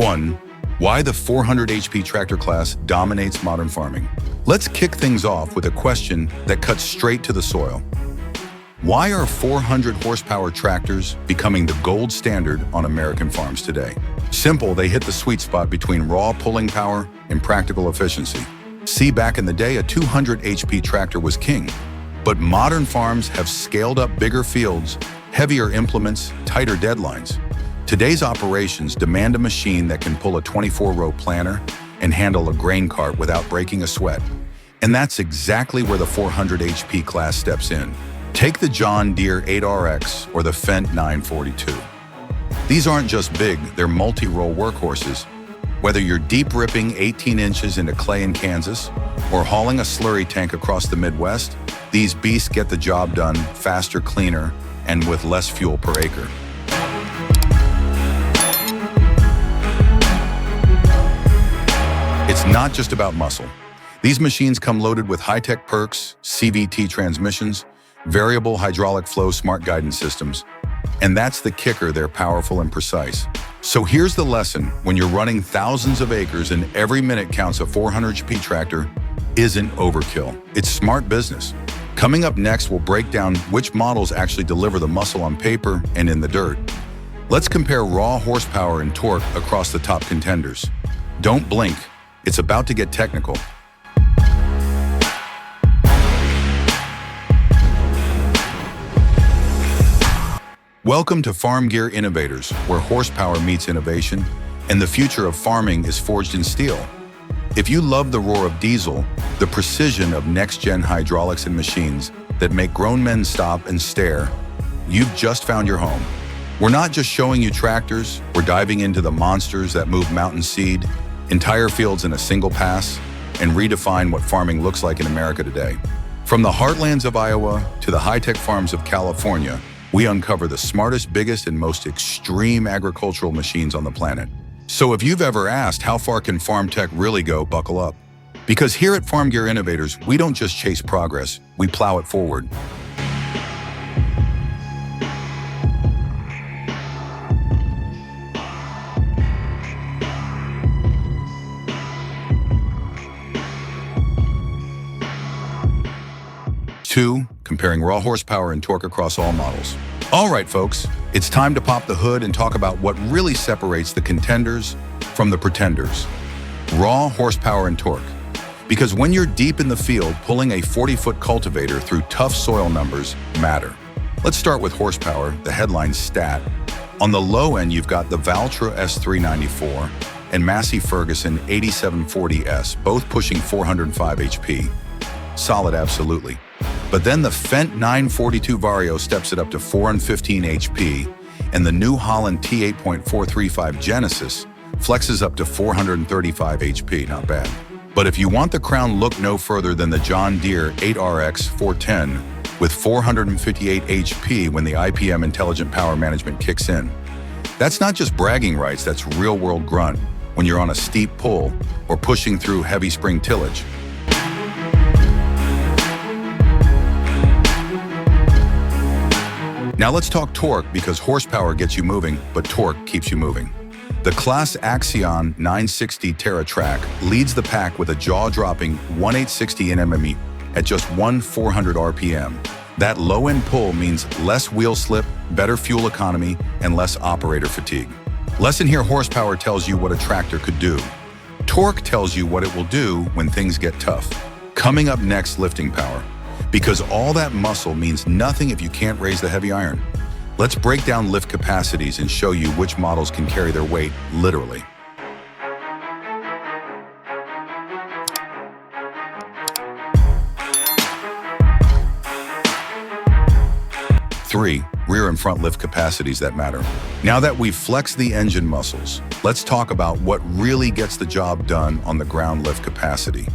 1. Why the 400 HP tractor class dominates modern farming. Let's kick things off with a question that cuts straight to the soil. Why are 400 horsepower tractors becoming the gold standard on American farms today? Simple, they hit the sweet spot between raw pulling power and practical efficiency. See, back in the day, a 200 HP tractor was king. But modern farms have scaled up bigger fields, heavier implements, tighter deadlines. Today's operations demand a machine that can pull a 24-row planter and handle a grain cart without breaking a sweat. And that's exactly where the 400 HP class steps in. Take the John Deere 8RX or the Fendt 942. These aren't just big, they're multi-role workhorses. Whether you're deep ripping 18 inches into clay in Kansas or hauling a slurry tank across the Midwest, these beasts get the job done faster, cleaner, and with less fuel per acre. It's not just about muscle. These machines come loaded with high-tech perks, CVT transmissions, variable hydraulic flow smart guidance systems. And that's the kicker, they're powerful and precise. So here's the lesson: when you're running thousands of acres and every minute counts, a 400 HP tractor isn't overkill. It's smart business. Coming up next, we'll break down which models actually deliver the muscle on paper and in the dirt. Let's compare raw horsepower and torque across the top contenders. Don't blink, it's about to get technical. Welcome to FarmGear Innovators, where horsepower meets innovation, and the future of farming is forged in steel. If you love the roar of diesel, the precision of next-gen hydraulics and machines that make grown men stop and stare, you've just found your home. We're not just showing you tractors, we're diving into the monsters that move mountain seed, entire fields in a single pass, and redefine what farming looks like in America today. From the heartlands of Iowa to the high-tech farms of California, we uncover the smartest, biggest, and most extreme agricultural machines on the planet. So if you've ever asked, how far can farm tech really go, buckle up. Because here at FarmGear Innovators, we don't just chase progress, we plow it forward. Two, comparing raw horsepower and torque across all models. All right, folks, it's time to pop the hood and talk about what really separates the contenders from the pretenders. Raw horsepower and torque. Because when you're deep in the field, pulling a 40-foot cultivator through tough soil numbers matter. Let's start with horsepower, the headline stat. On the low end, you've got the Valtra S394 and Massey Ferguson 8740S, both pushing 405 HP. Solid, absolutely. But then the Fendt 942 Vario steps it up to 415 HP, and the new Holland T8.435 Genesis flexes up to 435 HP, not bad. But if you want the crown, look no further than the John Deere 8RX 410 with 458 HP when the IPM Intelligent Power Management kicks in. That's not just bragging rights, that's real-world grunt when you're on a steep pull or pushing through heavy spring tillage. Now let's talk torque, because horsepower gets you moving, but torque keeps you moving. The Claas Axion 960 TerraTrack leads the pack with a jaw-dropping 1860 Nm at just 400 RPM. That low-end pull means less wheel slip, better fuel economy, and less operator fatigue. Lesson here: horsepower tells you what a tractor could do. Torque tells you what it will do when things get tough. Coming up next, lifting power. Because all that muscle means nothing if you can't raise the heavy iron. Let's break down lift capacities and show you which models can carry their weight, literally. Three, rear and front lift capacities that matter. Now that we've flexed the engine muscles, let's talk about what really gets the job done on the ground lift capacity.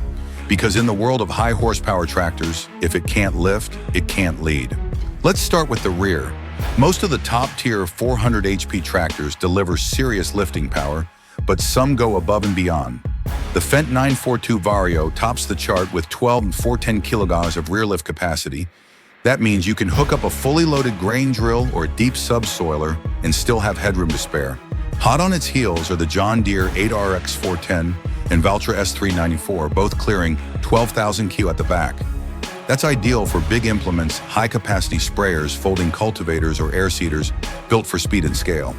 Because in the world of high horsepower tractors, if it can't lift, it can't lead. Let's start with the rear. Most of the top-tier 400 HP tractors deliver serious lifting power, but some go above and beyond. The Fendt 942 Vario tops the chart with 12 and 410 kilograms of rear lift capacity. That means you can hook up a fully loaded grain drill or deep subsoiler and still have headroom to spare. Hot on its heels are the John Deere 8RX 410 and Valtra S394, both clearing 12,000 Q at the back. That's ideal for big implements, high-capacity sprayers, folding cultivators, or air seeders built for speed and scale.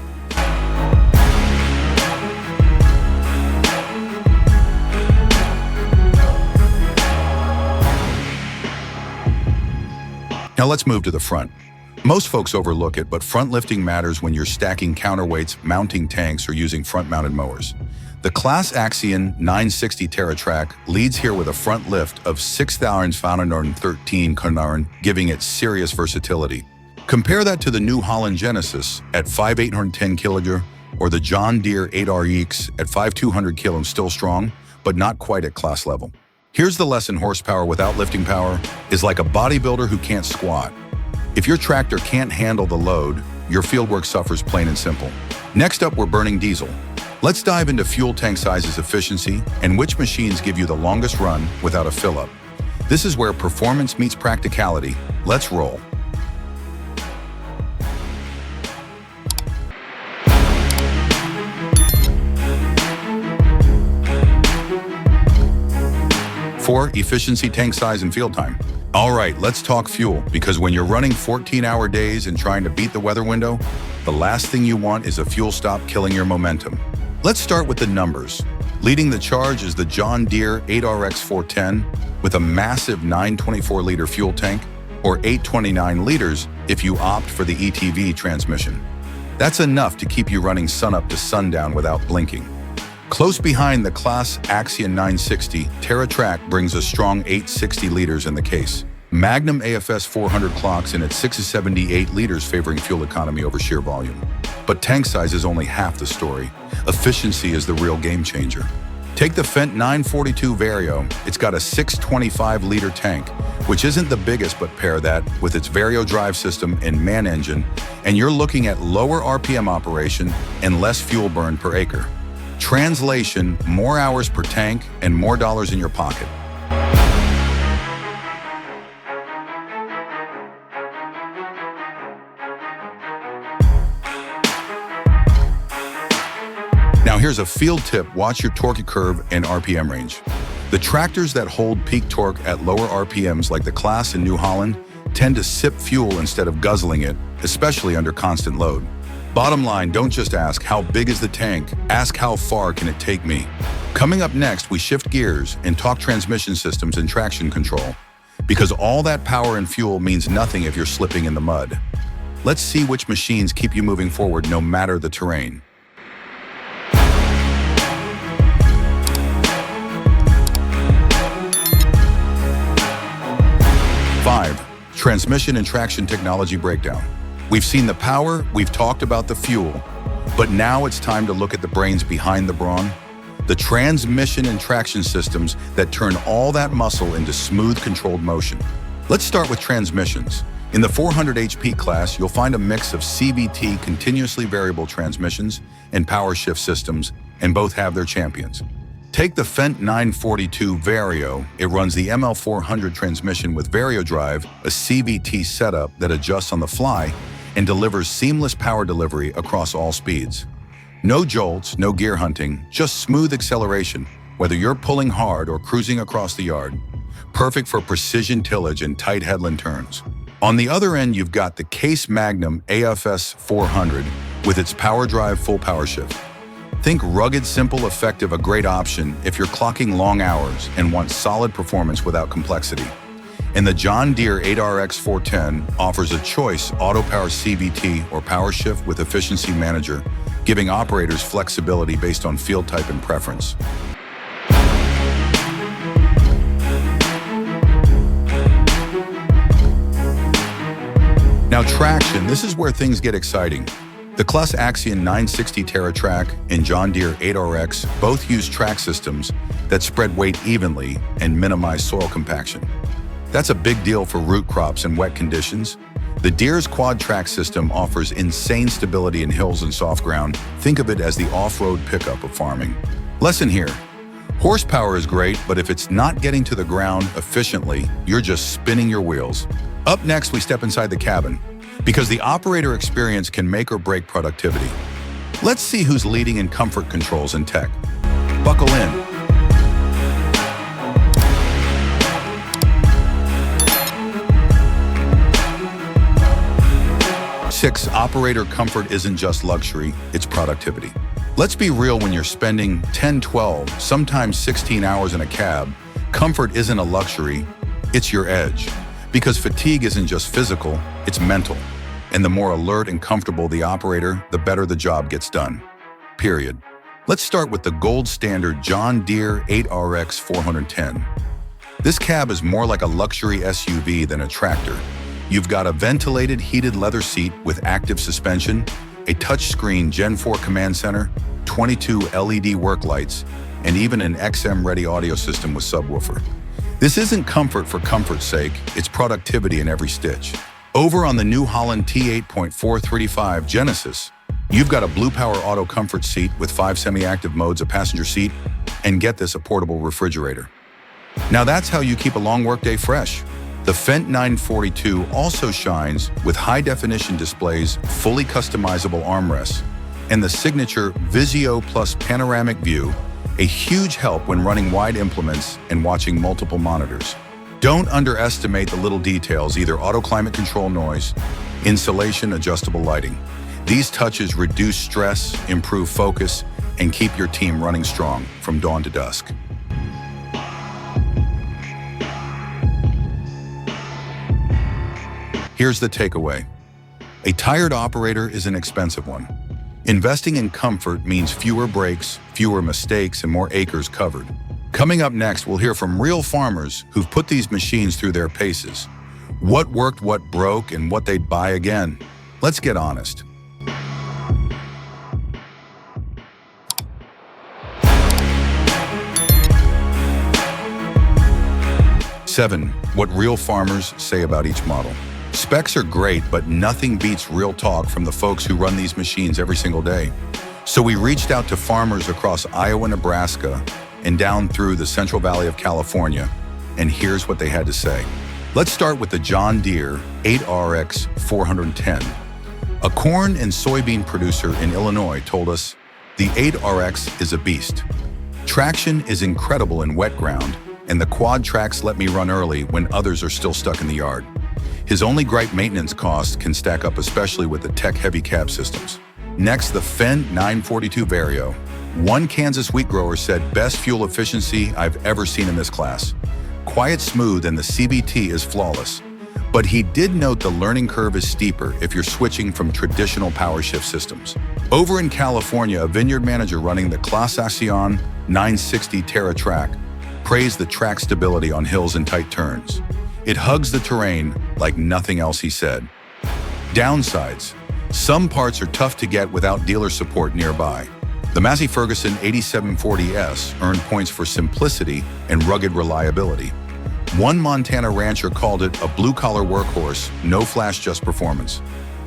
Now let's move to the front. Most folks overlook it, but front lifting matters when you're stacking counterweights, mounting tanks, or using front-mounted mowers. The Claas Axion 960 TerraTrack leads here with a front lift of 6,513 kN, giving it serious versatility. Compare that to the new Holland Genesis at 5,810 kg or the John Deere 8RX at 5,200 kg, still strong, but not quite at class level. Here's the lesson: horsepower without lifting power is like a bodybuilder who can't squat. If your tractor can't handle the load, your fieldwork suffers, plain and simple. Next up, we're burning diesel. Let's dive into fuel tank sizes, efficiency, and which machines give you the longest run without a fill-up. This is where performance meets practicality. Let's roll. For efficiency, tank size, and field time. All right, let's talk fuel, because when you're running 14-hour days and trying to beat the weather window, the last thing you want is a fuel stop killing your momentum. Let's start with the numbers. Leading the charge is the John Deere 8RX 410 with a massive 924-liter fuel tank, or 829 liters if you opt for the ETV transmission. That's enough to keep you running sunup to sundown without blinking. Close behind, the Claas Axion 960 TerraTrack brings a strong 860 liters in the case. Magnum AFS 400 clocks in at 678 liters, favoring fuel economy over sheer volume. But tank size is only half the story. Efficiency is the real game changer. Take the Fendt 942 Vario. It's got a 625-liter tank, which isn't the biggest, but pair that with its Vario drive system and man engine, and you're looking at lower RPM operation and less fuel burn per acre. Translation: more hours per tank and more dollars in your pocket. Now here's a field tip: watch your torque curve and RPM range. The tractors that hold peak torque at lower RPMs, like the Claas and New Holland, tend to sip fuel instead of guzzling it, especially under constant load. Bottom line, don't just ask how big is the tank, ask how far can it take me. Coming up next, we shift gears and talk transmission systems and traction control, because all that power and fuel means nothing if you're slipping in the mud. Let's see which machines keep you moving forward no matter the terrain. Five, transmission and traction technology breakdown. We've seen the power, we've talked about the fuel, but now it's time to look at the brains behind the brawn, the transmission and traction systems that turn all that muscle into smooth, controlled motion. Let's start with transmissions. In the 400 HP class, you'll find a mix of CVT, continuously variable transmissions, and power shift systems, and both have their champions. Take the Fendt 942 Vario. It runs the ML400 transmission with Vario Drive, a CVT setup that adjusts on the fly and delivers seamless power delivery across all speeds. No jolts, no gear hunting, just smooth acceleration, whether you're pulling hard or cruising across the yard. Perfect for precision tillage and tight headland turns. On the other end, you've got the Case Magnum AFS 400 with its power drive full power shift. Think rugged, simple, effective, a great option if you're clocking long hours and want solid performance without complexity. And the John Deere 8RX 410 offers a choice: auto power CVT or power shift with efficiency manager, giving operators flexibility based on field type and preference. Now traction, this is where things get exciting. The Claas Axion 960 TerraTrack and John Deere 8RX both use track systems that spread weight evenly and minimize soil compaction. That's a big deal for root crops and wet conditions. The Deere's quad track system offers insane stability in hills and soft ground. Think of it as the off-road pickup of farming. Lesson here: horsepower is great, but if it's not getting to the ground efficiently, you're just spinning your wheels. Up next, we step inside the cabin, because the operator experience can make or break productivity. Let's see who's leading in comfort controls and tech. Buckle in. 6. Operator comfort isn't just luxury, it's productivity. Let's be real, when you're spending 10, 12, sometimes 16 hours in a cab, comfort isn't a luxury, it's your edge. Because fatigue isn't just physical, it's mental. And the more alert and comfortable the operator, the better the job gets done. Period. Let's start with the gold standard John Deere 8RX 410. This cab is more like a luxury SUV than a tractor. You've got a ventilated, heated leather seat with active suspension, a touchscreen Gen 4 command center, 22 LED work lights, and even an XM-ready audio system with subwoofer. This isn't comfort for comfort's sake, it's productivity in every stitch. Over on the new Holland T8.435 Genesis, you've got a Blue Power Auto Comfort seat with 5 semi-active modes, a passenger seat, and get this, a portable refrigerator. Now that's how you keep a long workday fresh. The Fendt 942 also shines with high-definition displays, fully customizable armrests, and the signature Visio Plus panoramic view, a huge help when running wide implements and watching multiple monitors. Don't underestimate the little details, either auto climate control noise, insulation, adjustable lighting. These touches reduce stress, improve focus, and keep your team running strong from dawn to dusk. Here's the takeaway. A tired operator is an expensive one. Investing in comfort means fewer breaks, fewer mistakes, and more acres covered. Coming up next, we'll hear from real farmers who've put these machines through their paces. What worked, what broke, and what they'd buy again. Let's get honest. Seven, what real farmers say about each model. Specs are great, but nothing beats real talk from the folks who run these machines every single day. So we reached out to farmers across Iowa, Nebraska, and down through the Central Valley of California, and here's what they had to say. Let's start with the John Deere 8RX 410. A corn and soybean producer in Illinois told us, the 8RX is a beast. Traction is incredible in wet ground, and the quad tracks let me run early when others are still stuck in the yard. His only gripe, maintenance costs can stack up, especially with the tech-heavy cab systems. Next, the Fendt 942 Vario. One Kansas wheat grower said, best fuel efficiency I've ever seen in this class. Quiet, smooth, and the CVT is flawless. But he did note the learning curve is steeper if you're switching from traditional power shift systems. Over in California, a vineyard manager running the Claas 960 Terra track praised the track stability on hills and tight turns. It hugs the terrain like nothing else, he said. Downsides. Some parts are tough to get without dealer support nearby. The Massey Ferguson 8740S earned points for simplicity and rugged reliability. One Montana rancher called it a blue-collar workhorse, no flash, just performance,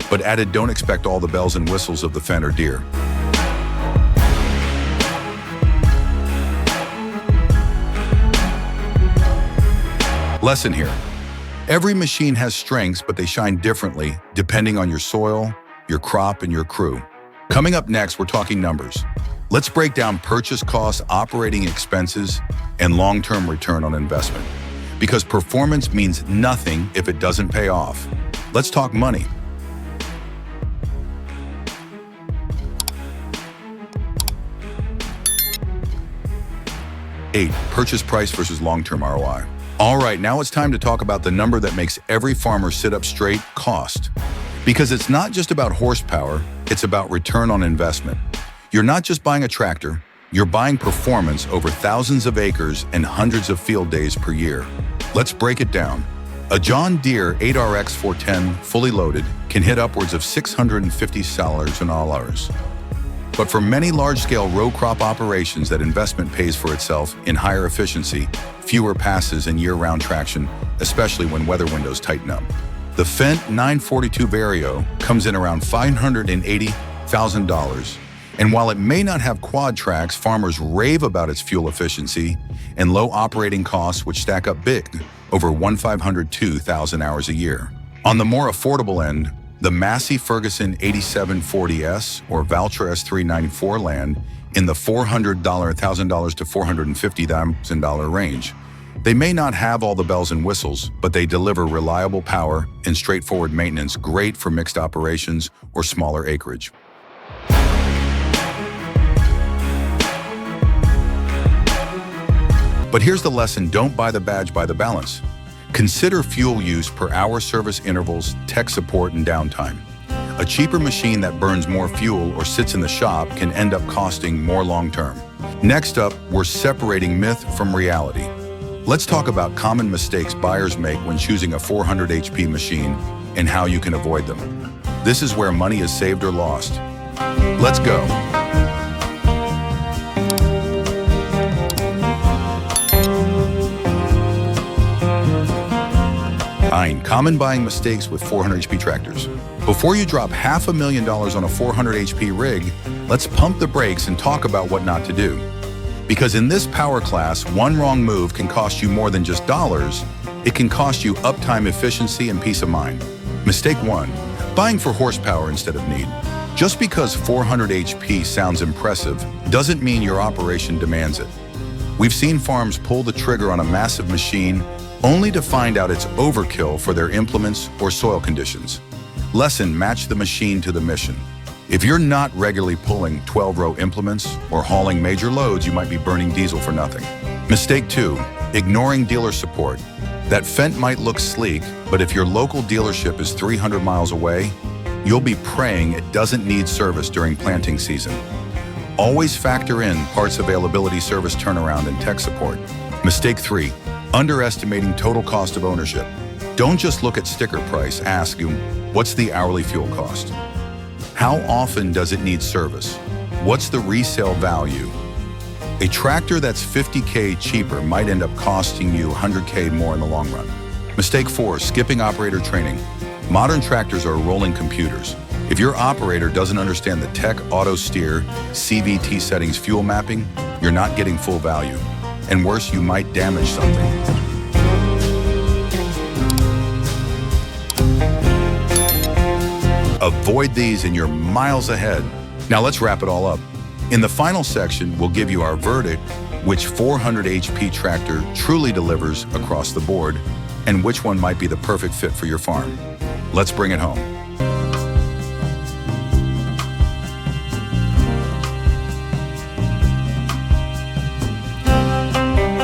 but added, don't expect all the bells and whistles of the Fendt or Deere. Lesson here. Every machine has strengths, but they shine differently depending on your soil, your crop, and your crew. Coming up next, we're talking numbers. Let's break down purchase costs, operating expenses, and long-term return on investment. Because performance means nothing if it doesn't pay off. Let's talk money. 8. Purchase price versus long-term ROI. All right, now it's time to talk about the number that makes every farmer sit up straight: cost. Because it's not just about horsepower, it's about return on investment. You're not just buying a tractor, you're buying performance over thousands of acres and hundreds of field days per year. Let's break it down. A John Deere 8RX 410 fully loaded can hit upwards of $650 in all hours. But for many large-scale row crop operations, that investment pays for itself in higher efficiency, fewer passes, and year-round traction, especially when weather windows tighten up. The Fendt 942 Vario comes in around $580,000, and while it may not have quad tracks, farmers rave about its fuel efficiency and low operating costs, which stack up big, over 1,502,000 hours a year. On the more affordable end, The Massey Ferguson 8740S or Valtra S394 land in the $400,000 to $450,000 range. They may not have all the bells and whistles, but they deliver reliable power and straightforward maintenance, great for mixed operations or smaller acreage. But here's the lesson: don't buy the badge, buy the balance. Consider fuel use per hour, service intervals, tech support, and downtime. A cheaper machine that burns more fuel or sits in the shop can end up costing more long-term. Next up, we're separating myth from reality. Let's talk about common mistakes buyers make when choosing a 400 HP machine and how you can avoid them. This is where money is saved or lost. Let's go. Common buying mistakes with 400 HP tractors. Before you drop $500,000 on a 400 HP rig, let's pump the brakes and talk about what not to do. Because in this power class, one wrong move can cost you more than just dollars. It can cost you uptime, efficiency, and peace of mind. Mistake 1, buying for horsepower instead of need. Just because 400 HP sounds impressive doesn't mean your operation demands it. We've seen farms pull the trigger on a massive machine only to find out it's overkill for their implements or soil conditions. Lesson: match the machine to the mission. If you're not regularly pulling 12-row implements or hauling major loads, you might be burning diesel for nothing. Mistake 2, ignoring dealer support. That Fendt might look sleek, but if your local dealership is 300 miles away, you'll be praying it doesn't need service during planting season. Always factor in parts availability, service turnaround, and tech support. Mistake 3, underestimating total cost of ownership. Don't just look at sticker price, ask you, what's the hourly fuel cost? How often does it need service? What's the resale value? A tractor that's $50K cheaper might end up costing you $100K more in the long run. Mistake 4, skipping operator training. Modern tractors are rolling computers. If your operator doesn't understand the tech, auto steer, CVT settings, fuel mapping, you're not getting full value. And worse, you might damage something. Avoid these and you're miles ahead. Now let's wrap it all up. In the final section, we'll give you our verdict, which 400 HP tractor truly delivers across the board, and which one might be the perfect fit for your farm. Let's bring it home.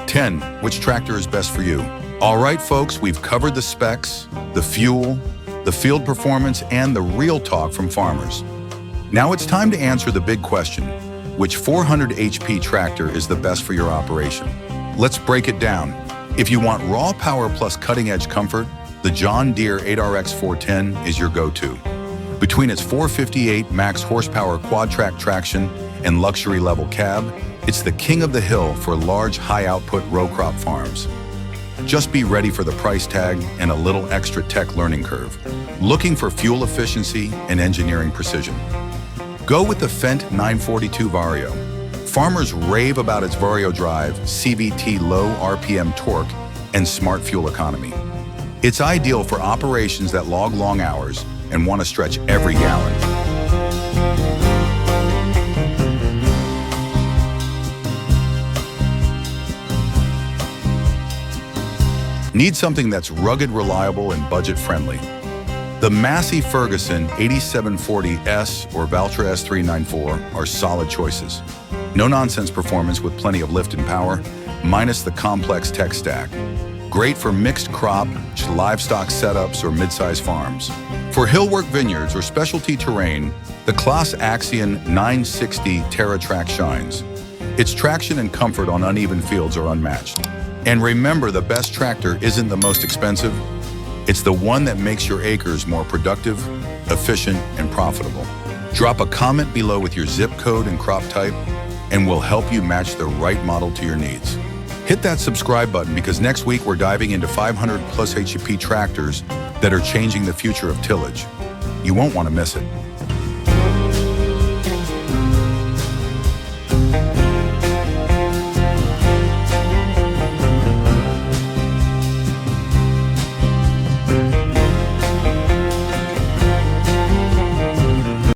10, which tractor is best for you? All right, folks, we've covered the specs, the fuel, the field performance, and the real talk from farmers. Now it's time to answer the big question: which 400 HP tractor is the best for your operation? Let's break it down. If you want raw power plus cutting-edge comfort, the John Deere 8RX 410 is your go-to. Between its 458 max horsepower quad-track traction and luxury level cab, it's the king of the hill for large, high-output row crop farms. Just be ready for the price tag and a little extra tech learning curve. Looking for fuel efficiency and engineering precision? Go with the Fendt 942 Vario. Farmers rave about its Vario drive, CVT low RPM torque, and smart fuel economy. It's ideal for operations that log long hours and want to stretch every gallon. Need something that's rugged, reliable, and budget-friendly? The Massey Ferguson 8740S or Valtra S394 are solid choices. No-nonsense performance with plenty of lift and power, minus the complex tech stack. Great for mixed crop, livestock setups, or mid-size farms. For hillwork vineyards or specialty terrain, the Claas Axion 960 TerraTrack shines. Its traction and comfort on uneven fields are unmatched. And remember, the best tractor isn't the most expensive. It's the one that makes your acres more productive, efficient, and profitable. Drop a comment below with your zip code and crop type, and we'll help you match the right model to your needs. Hit that subscribe button because next week we're diving into 500 plus HP tractors that are changing the future of tillage. You won't want to miss it.